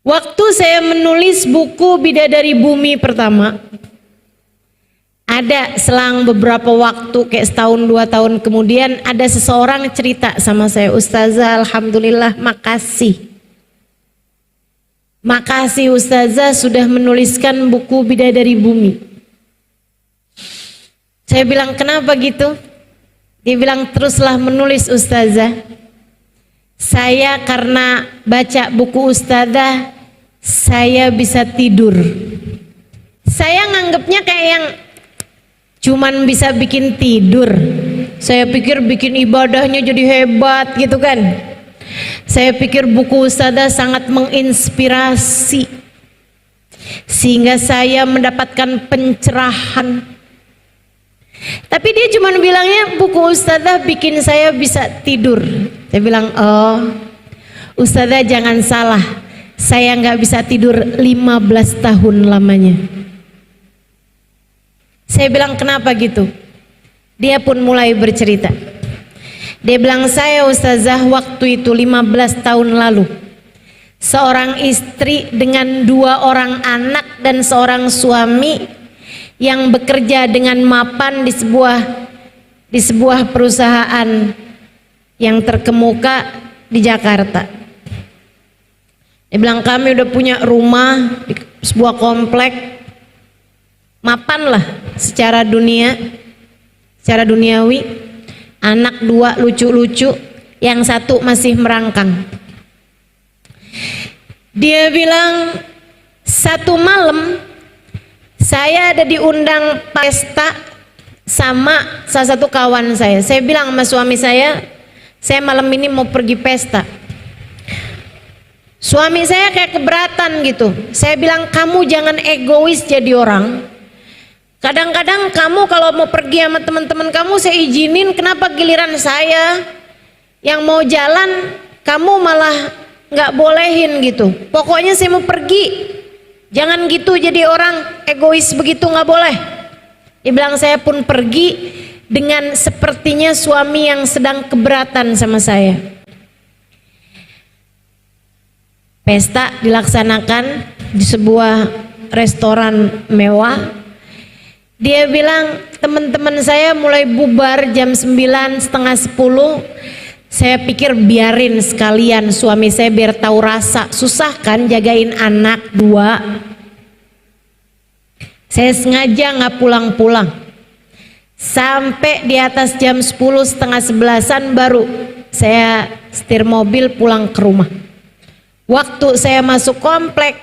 Waktu saya menulis buku Bidadari Bumi pertama, ada selang beberapa waktu, kayak setahun 2 tahun kemudian, ada seseorang cerita sama saya, "Ustazah, alhamdulillah, makasih. Makasih Ustazah sudah menuliskan buku Bidadari Bumi." Saya bilang, "Kenapa gitu?" Dia bilang, "Teruslah menulis Ustazah. Saya karena baca buku Ustazah, saya bisa tidur." Saya nganggapnya kayak yang cuman bisa bikin tidur. Saya pikir bikin ibadahnya jadi hebat gitu kan. Saya pikir buku Ustazah sangat menginspirasi sehingga saya mendapatkan pencerahan. Tapi dia cuma bilangnya buku Ustazah bikin saya bisa tidur. Saya bilang, "Oh Ustazah jangan salah, saya nggak bisa tidur 15 tahun lamanya." Saya bilang, "Kenapa gitu?" Dia pun mulai bercerita. Dia bilang, "Saya Ustazah waktu itu 15 tahun lalu, seorang istri dengan 2 orang anak dan seorang suami yang bekerja dengan mapan di sebuah perusahaan yang terkemuka di Jakarta." Dia bilang, "Kami udah punya rumah di sebuah komplek, mapan lah secara duniawi, anak 2 lucu-lucu, yang 1 masih merangkang." Dia bilang, "Satu malam saya ada diundang pesta sama salah satu kawan saya. Saya bilang sama suami saya malam ini mau pergi pesta." Suami saya kayak keberatan gitu. Saya bilang, "Kamu jangan egois jadi orang. Kadang-kadang kamu kalau mau pergi sama teman-teman kamu saya izinin, kenapa giliran saya yang mau jalan kamu malah nggak bolehin gitu. Pokoknya saya mau pergi, jangan gitu jadi orang egois begitu, nggak boleh." Dia bilang, saya pun pergi dengan sepertinya suami yang sedang keberatan sama saya. Pesta dilaksanakan di sebuah restoran mewah. Dia bilang, "Teman-teman saya mulai bubar jam 9, setengah 10. Saya pikir biarin sekalian suami saya biar tahu rasa, susah kan jagain anak 2. Saya sengaja nggak pulang-pulang. Sampai di atas jam 10, setengah 11-an baru saya setir mobil pulang ke rumah. Waktu saya masuk komplek,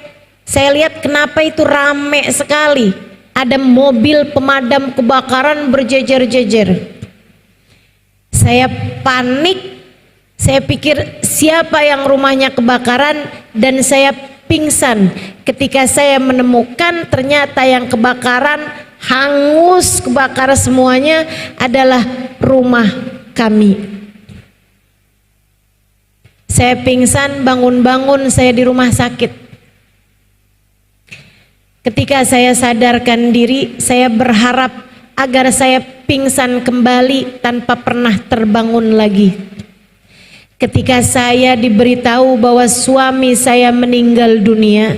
saya lihat kenapa itu rame sekali. Ada mobil pemadam kebakaran berjejer-jejer. Saya panik, saya pikir siapa yang rumahnya kebakaran, dan saya pingsan ketika saya menemukan ternyata yang kebakaran, hangus, kebakar semuanya adalah rumah kami. Saya pingsan, bangun-bangun saya di rumah sakit. Ketika saya sadarkan diri, saya berharap agar saya pingsan kembali tanpa pernah terbangun lagi. Ketika saya diberitahu bahwa suami saya meninggal dunia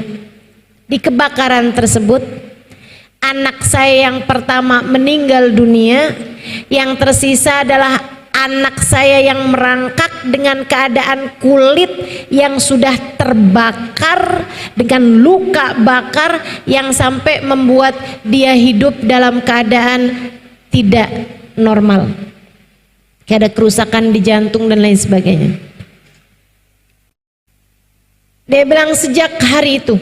di kebakaran tersebut, anak saya yang pertama meninggal dunia, yang tersisa adalah anak saya yang merangkak dengan keadaan kulit yang sudah terbakar dengan luka bakar yang sampai membuat dia hidup dalam keadaan tidak normal, kayak ada kerusakan di jantung dan lain sebagainya. Dia bilang, sejak hari itu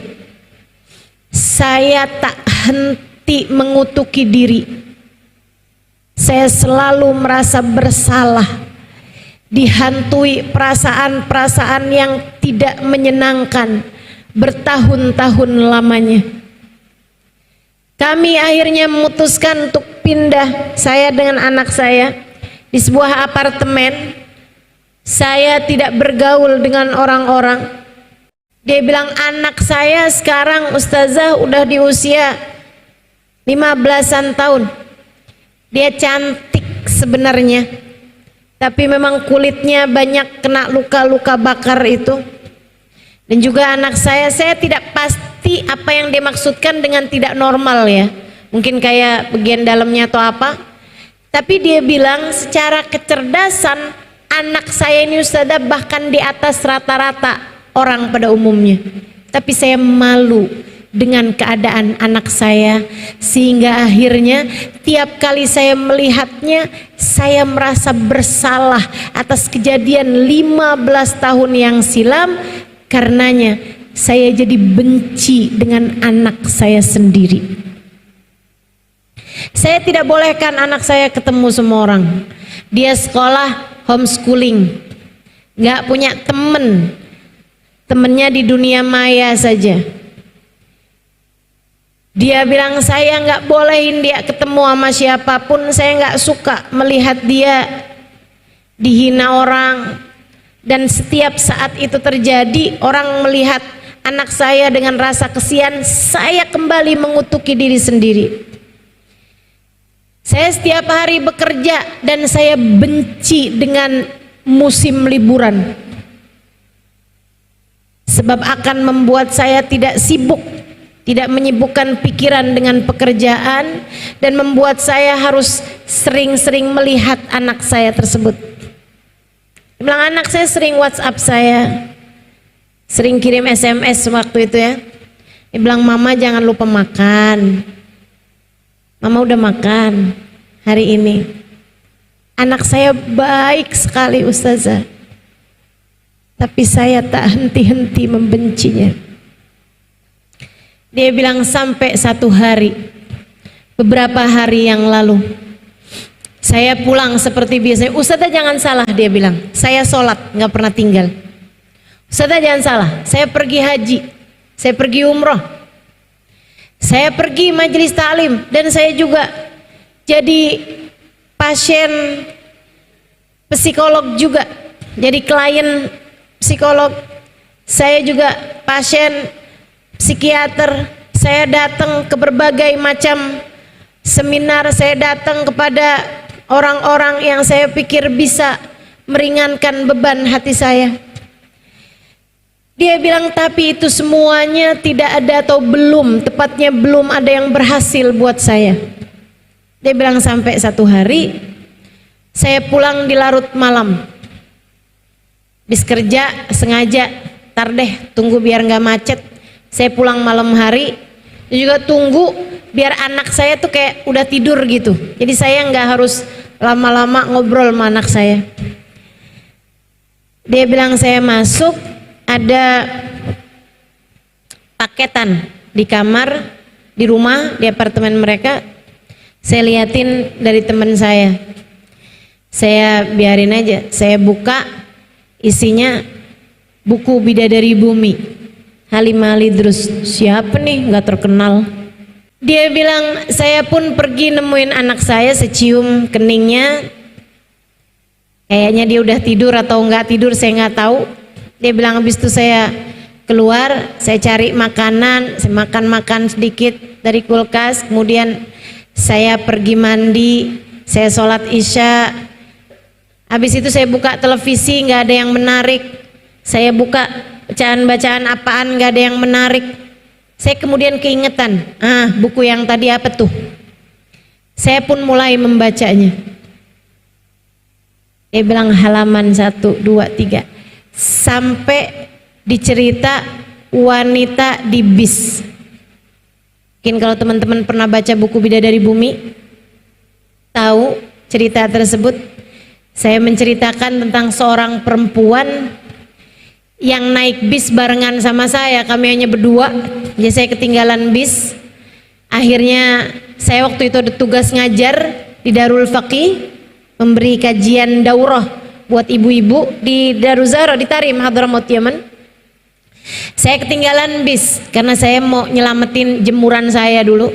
saya tak henti mengutuki diri. Saya selalu merasa bersalah, dihantui perasaan-perasaan yang tidak menyenangkan bertahun-tahun lamanya. Kami akhirnya memutuskan untuk pindah, saya dengan anak saya, di sebuah apartemen. Saya tidak bergaul dengan orang-orang. Dia bilang, anak saya sekarang Ustazah udah di usia 15-an tahun. Dia cantik sebenarnya, tapi memang kulitnya banyak kena luka-luka bakar itu. Dan juga anak saya tidak pasti apa yang dimaksudkan dengan tidak normal ya. Mungkin kayak bagian dalamnya atau apa. Tapi dia bilang secara kecerdasan anak saya ini Ustazah bahkan di atas rata-rata orang pada umumnya. Tapi saya malu dengan keadaan anak saya, sehingga akhirnya tiap kali saya melihatnya saya merasa bersalah atas kejadian 15 tahun yang silam. Karenanya saya jadi benci dengan anak saya sendiri. Saya tidak bolehkan anak saya ketemu semua orang. Dia sekolah homeschooling, gak punya temen, temennya di dunia maya saja. Dia bilang saya nggak bolehin dia ketemu sama siapapun, saya nggak suka melihat dia dihina orang. Dan setiap saat itu terjadi, orang melihat anak saya dengan rasa kesian, saya kembali mengutuki diri sendiri. Saya setiap hari bekerja dan saya benci dengan musim liburan, sebab akan membuat saya tidak sibuk, tidak menyibukkan pikiran dengan pekerjaan, dan membuat saya harus sering-sering melihat anak saya tersebut. Dia bilang anak saya sering WhatsApp saya, sering kirim SMS waktu itu ya. Dia bilang mama jangan lupa makan. Mama udah makan hari ini. Anak saya baik sekali Ustazah, tapi saya tak henti-henti membencinya. Dia bilang sampai satu hari, beberapa hari yang lalu, saya pulang seperti biasanya. Ustazah jangan salah, dia bilang, saya sholat nggak pernah tinggal. Ustazah jangan salah, saya pergi haji, saya pergi umroh, saya pergi majelis ta'lim, dan saya juga jadi pasien psikolog juga, jadi klien psikolog. Saya juga pasien psikiater. Saya datang ke berbagai macam seminar, saya datang kepada orang-orang yang saya pikir bisa meringankan beban hati saya. Dia bilang tapi itu semuanya tidak ada, atau belum, tepatnya belum ada yang berhasil buat saya. Dia bilang sampai satu hari saya pulang di larut malam, bis kerja sengaja, tar deh tunggu biar nggak macet. Saya pulang malam hari, juga tunggu biar anak saya tuh kayak udah tidur gitu. Jadi saya nggak harus lama-lama ngobrol sama anak saya. Dia bilang saya masuk, ada paketan di kamar, di rumah, di apartemen mereka. Saya liatin dari teman saya. Saya biarin aja, saya buka, isinya buku Bidadari Bumi, Halimah Al-Idrus. Siapa nih, nggak terkenal. Dia bilang saya pun pergi nemuin anak saya, secium keningnya, kayaknya dia udah tidur atau nggak tidur, saya nggak tahu. Dia bilang habis itu saya keluar, saya cari makanan, saya makan sedikit dari kulkas, kemudian saya pergi mandi, saya sholat isya. Habis itu saya buka televisi, nggak ada yang menarik. Saya buka bacaan-bacaan apaan, nggak ada yang menarik. Saya kemudian keingetan, buku yang tadi apa tuh? Saya pun mulai membacanya. Dia bilang halaman 1, 2, 3, sampai dicerita wanita di bis. Mungkin kalau teman-teman pernah baca buku Bidadari Bumi, tahu cerita tersebut. Saya menceritakan tentang seorang perempuan yang naik bis barengan sama saya. Kami hanya berdua, jadi saya ketinggalan bis. Akhirnya saya waktu itu ada tugas ngajar di Darul Faqih, memberi kajian daurah buat ibu-ibu di Daruzara di Tarim, Hadramaut, Yaman. Saya ketinggalan bis karena saya mau nyelamatin jemuran saya dulu.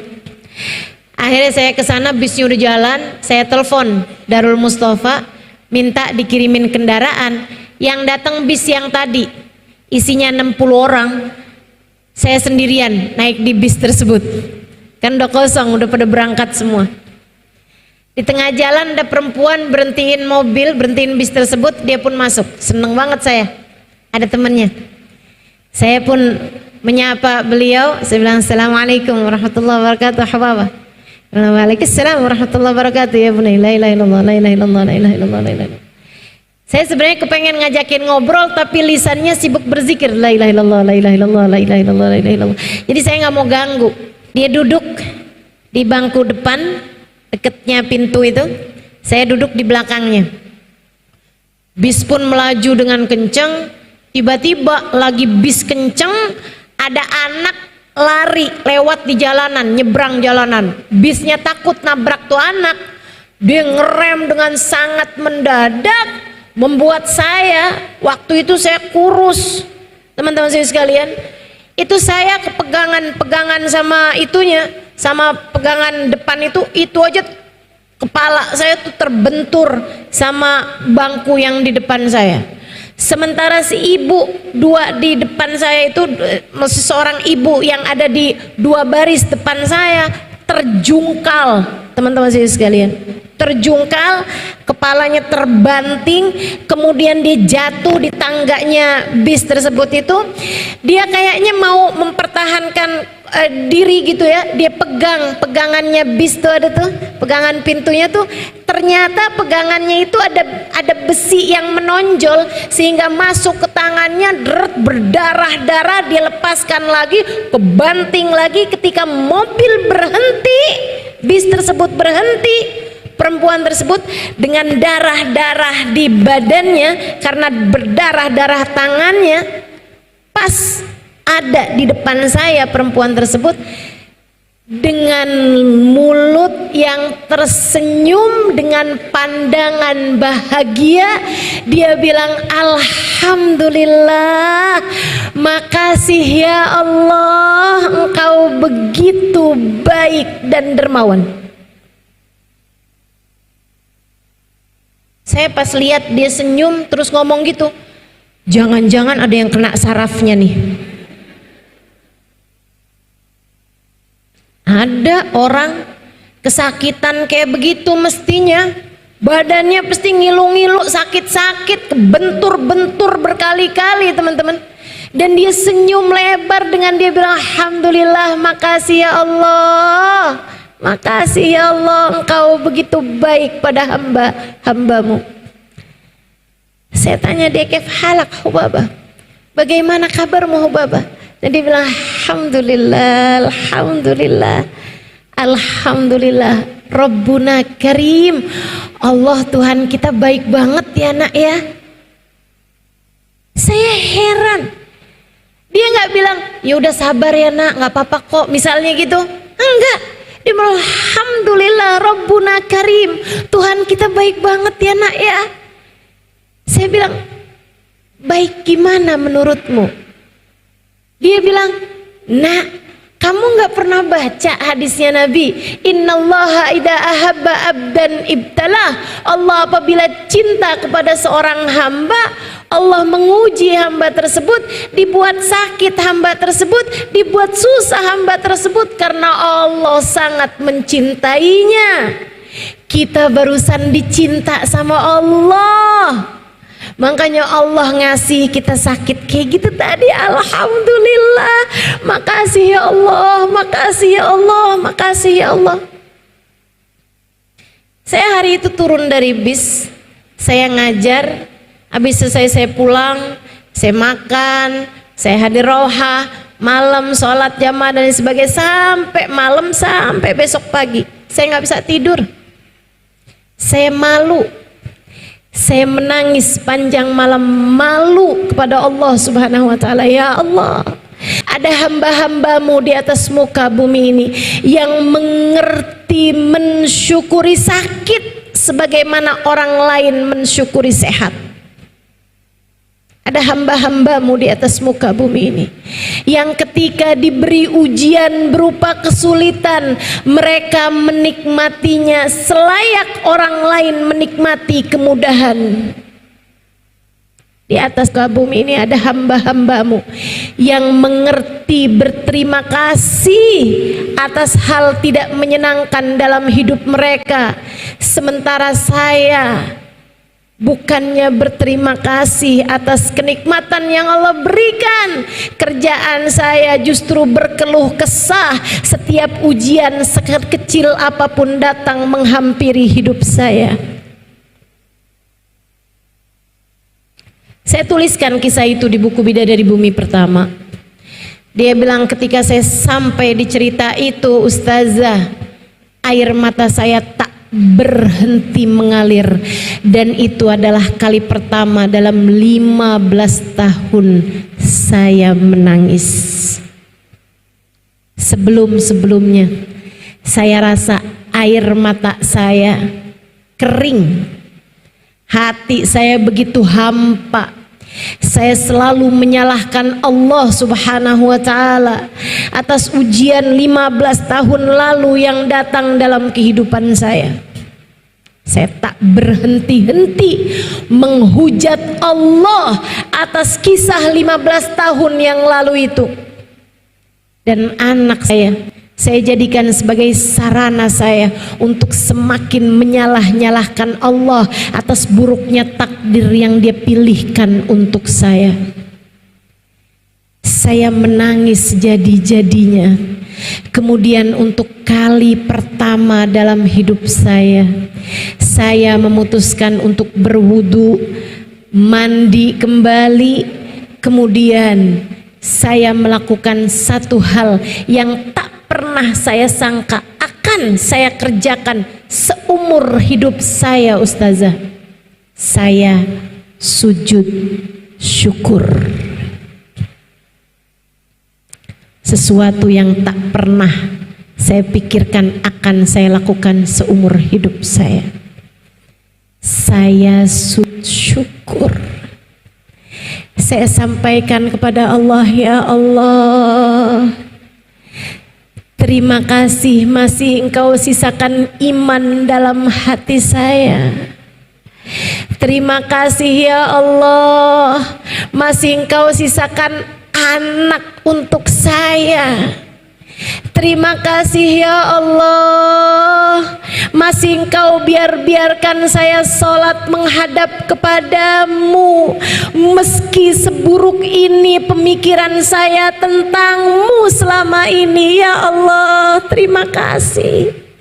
Akhirnya saya ke sana, bisnya udah jalan. Saya telepon Darul Mustafa, minta dikirimin kendaraan. Yang datang bis yang tadi isinya 60 orang, saya sendirian naik di bis tersebut. Kan udah kosong, udah pada berangkat semua. Di tengah jalan ada perempuan berhentiin mobil, berhentiin bis tersebut, dia pun masuk. Seneng banget saya, ada temennya. Saya pun menyapa beliau, saya bilang assalamualaikum warahmatullahi wabarakatuh. Hababa. Waalaikumsalam warahmatullahi wabarakatuh. Ya bunai, la ilaha illallah, la ilaha illallah, la ilaha illallah, la ilaha illallah. Saya sebenarnya kepengen ngajakin ngobrol tapi lisannya sibuk berzikir la ilaha illallah, la ilaha illallah, la ilaha illallah, la ilaha illallah. Jadi saya nggak mau ganggu. Dia duduk di bangku depan deketnya pintu itu, saya duduk di belakangnya. Bis pun melaju dengan kencang. Tiba-tiba lagi bis kencang, ada anak lari lewat di jalanan, nyebrang jalanan. Bisnya takut nabrak tuh anak. Dia ngerem dengan sangat mendadak, membuat saya, waktu itu saya kurus, teman-teman saya sekalian, itu saya kepegangan sama itunya, sama pegangan depan itu aja kepala saya tuh terbentur sama bangku yang di depan saya. Sementara si ibu dua di depan saya itu, seorang ibu yang ada di dua baris depan saya terjungkal, teman-teman saya sekalian, terjungkal, kepalanya terbanting, kemudian dia jatuh di tangganya bis tersebut itu. Dia kayaknya mau mempertahankan diri gitu ya, dia pegangannya bis tuh, ada tuh pegangan pintunya tuh, ternyata pegangannya itu ada besi yang menonjol sehingga masuk ke tangannya, berdarah-darah, dia lepaskan lagi, kebanting lagi. Ketika mobil berhenti, bis tersebut berhenti, perempuan tersebut dengan darah-darah di badannya karena berdarah-darah tangannya, pas ada di depan saya perempuan tersebut dengan mulut yang tersenyum dengan pandangan bahagia. Dia bilang alhamdulillah, makasih ya Allah, engkau begitu baik dan dermawan. Saya pas lihat dia senyum terus ngomong gitu, jangan-jangan ada yang kena sarafnya nih. Ada orang kesakitan kayak begitu, mestinya badannya pasti ngilu-ngilu, sakit-sakit, kebentur-bentur berkali-kali, teman-teman. Dan dia senyum lebar dengan dia bilang alhamdulillah, makasih ya Allah, makasih ya Allah, engkau begitu baik pada hamba-hambamu. Saya tanya dia, kef halak Hubabah, bagaimana kabarmu Hubabah? Dan dia bilang alhamdulillah, alhamdulillah, alhamdulillah, Rabbuna Karim, Allah Tuhan kita baik banget ya nak ya. Saya heran, dia nggak bilang ya udah sabar ya nak, nggak apa-apa kok misalnya gitu, enggak. Dia bilang alhamdulillah Rabbuna Karim, Tuhan kita baik banget ya nak ya. Saya bilang baik gimana menurutmu? Dia bilang, nak, kamu nggak pernah baca hadisnya Nabi, innallaha idza ahabba abdan ibtalah. Allah apabila cinta kepada seorang hamba, Allah menguji hamba tersebut, dibuat sakit hamba tersebut, dibuat susah hamba tersebut karena Allah sangat mencintainya. Kita barusan dicinta sama Allah, makanya Allah ngasih kita sakit kayak gitu tadi. Alhamdulillah, makasih ya Allah, makasih ya Allah, makasih ya Allah. Saya hari itu turun dari bis, saya ngajar, habis selesai saya pulang, saya makan, saya hadir roha, malam sholat jamaah dan sebagainya, sampai malam, sampai besok pagi saya nggak bisa tidur. Saya malu, saya menangis panjang malam, malu kepada Allah Subhanahu wa ta'ala. Ya Allah, ada hamba-hambamu di atas muka bumi ini yang mengerti mensyukuri sakit sebagaimana orang lain mensyukuri sehat. Ada hamba-hambamu di atas muka bumi ini yang ketika diberi ujian berupa kesulitan, mereka menikmatinya selayak orang lain menikmati kemudahan. Di atas muka bumi ini ada hamba-hambamu yang mengerti berterima kasih atas hal tidak menyenangkan dalam hidup mereka, sementara saya Bukannya berterima kasih atas kenikmatan yang Allah berikan, kerjaan saya justru berkeluh kesah setiap ujian sekecil apapun datang menghampiri hidup saya. Saya tuliskan kisah itu di buku Bidadari Bumi Pertama. Dia bilang ketika saya sampai di cerita itu, Ustazah, air mata saya tak berhenti mengalir, dan itu adalah kali pertama dalam 15 tahun saya menangis. Sebelum-sebelumnya saya rasa air mata saya kering, hati saya begitu hampa. Saya selalu menyalahkan Allah Subhanahu wa ta'ala atas ujian 15 tahun lalu yang datang dalam kehidupan saya. Saya tak berhenti-henti menghujat Allah atas kisah 15 tahun yang lalu itu. Dan anak saya jadikan sebagai sarana saya untuk semakin menyalah-nyalahkan Allah atas buruknya takdir yang Dia pilihkan untuk saya. Saya menangis jadi-jadinya. Kemudian untuk kali pertama dalam hidup saya memutuskan untuk berwudu, mandi kembali. Kemudian saya melakukan satu hal yang tak pernah saya sangka akan saya kerjakan seumur hidup saya, Ustazah. Saya sujud syukur. Sesuatu yang tak pernah saya pikirkan akan saya lakukan seumur hidup saya. Saya sujud syukur. Saya sampaikan kepada Allah, ya Allah, terima kasih masih Engkau sisakan iman dalam hati saya. Terima kasih ya Allah, masih Engkau sisakan anak untuk saya. Terima kasih ya Allah, masih Engkau biarkan saya sholat menghadap kepadamu. Meski seburuk ini pemikiran saya tentangmu selama ini, ya Allah, terima kasih.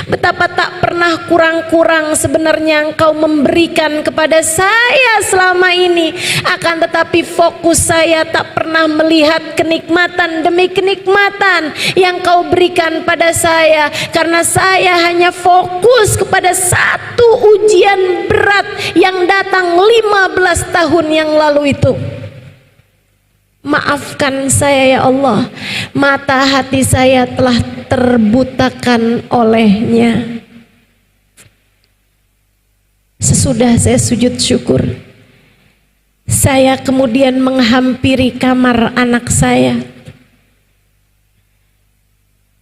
Betapa tak pernah kurang-kurang sebenarnya Engkau memberikan kepada saya selama ini. Akan tetapi fokus saya tak pernah melihat kenikmatan demi kenikmatan yang Engkau berikan pada saya, karena saya hanya fokus kepada satu ujian berat yang datang 15 tahun yang lalu itu. Maafkan saya ya Allah, mata hati saya telah terbutakan olehnya. Sesudah saya sujud syukur, saya kemudian menghampiri kamar anak saya.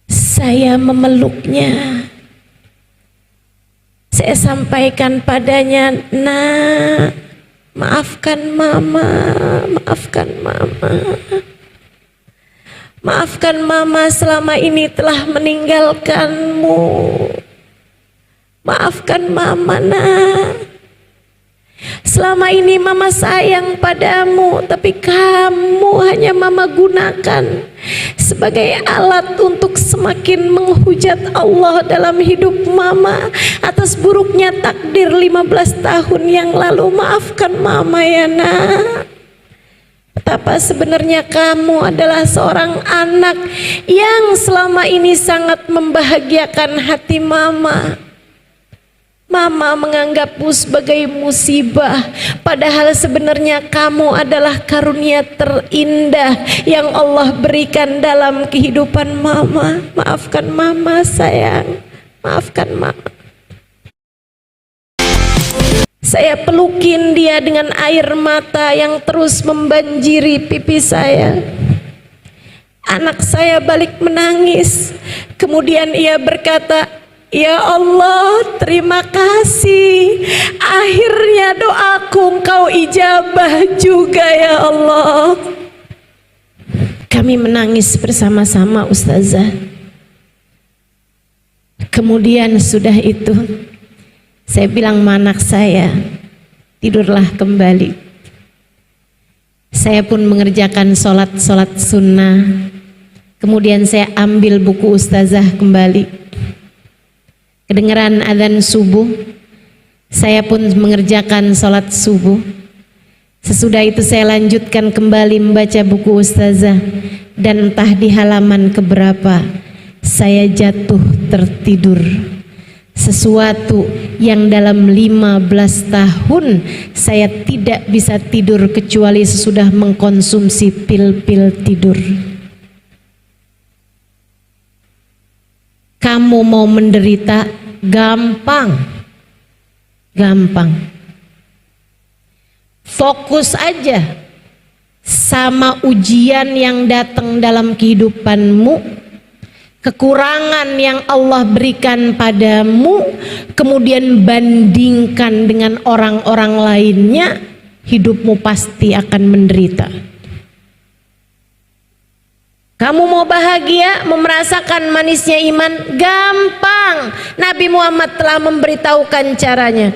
Saya memeluknya. Saya sampaikan padanya, "Nak, maafkan mama, maafkan mama. Maafkan mama selama ini telah meninggalkanmu. Maafkan mama, nak. Selama ini mama sayang padamu, tapi kamu hanya mama gunakan sebagai alat untuk semakin menghujat Allah dalam hidup mama atas buruknya takdir 15 tahun yang lalu. Maafkan mama ya nak. Betapa sebenarnya kamu adalah seorang anak yang selama ini sangat membahagiakan hati mama. Mama menganggapmu sebagai musibah, padahal sebenarnya kamu adalah karunia terindah yang Allah berikan dalam kehidupan mama. Maafkan mama sayang, maafkan mama." Saya pelukin dia dengan air mata yang terus membanjiri pipi saya. Anak saya balik menangis. Kemudian ia berkata, "Ya Allah, terima kasih. Akhirnya doaku Engkau ijabah juga ya Allah." Kami menangis bersama-sama, Ustazah. Kemudian sudah itu, saya bilang sama anak saya, tidurlah kembali. Saya pun mengerjakan sholat sunnah. Kemudian saya ambil buku ustazah kembali. Kedengaran adzan subuh, saya pun mengerjakan sholat subuh. Sesudah itu saya lanjutkan kembali membaca buku ustazah. Dan entah di halaman keberapa saya jatuh tertidur. Sesuatu yang dalam 15 tahun saya tidak bisa tidur kecuali sesudah mengkonsumsi pil-pil tidur. Kamu mau menderita gampang. Fokus aja sama ujian yang datang dalam kehidupanmu. Kekurangan yang Allah berikan padamu, kemudian bandingkan dengan orang-orang lainnya, hidupmu pasti akan menderita. Kamu mau bahagia, mau merasakan manisnya iman? Gampang. Nabi Muhammad telah memberitahukan caranya.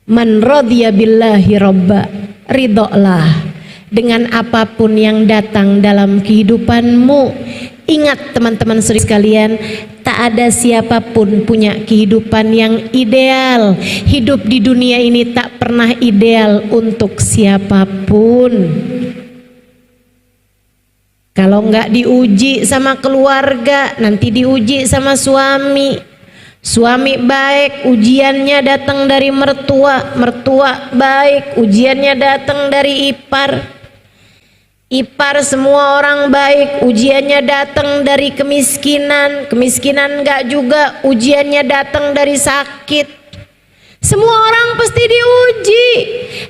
Man radhiya billahi robba, ridholah dengan apapun yang datang dalam kehidupanmu. Ingat teman-teman sekalian, tak ada siapapun punya kehidupan yang ideal. Hidup di dunia ini tak pernah ideal untuk siapapun. Kalau nggak diuji sama keluarga, nanti diuji sama suami. Suami baik, ujiannya datang dari mertua. Mertua baik, ujiannya datang dari ipar. Ipar semua orang baik, ujiannya datang dari kemiskinan. Kemiskinan enggak juga, ujiannya datang dari sakit. Semua orang pasti diuji.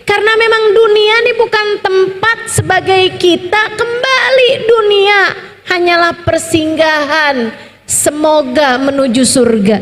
Karena memang dunia ini bukan tempat sebagai kita kembali. Dunia hanyalah persinggahan, semoga menuju surga.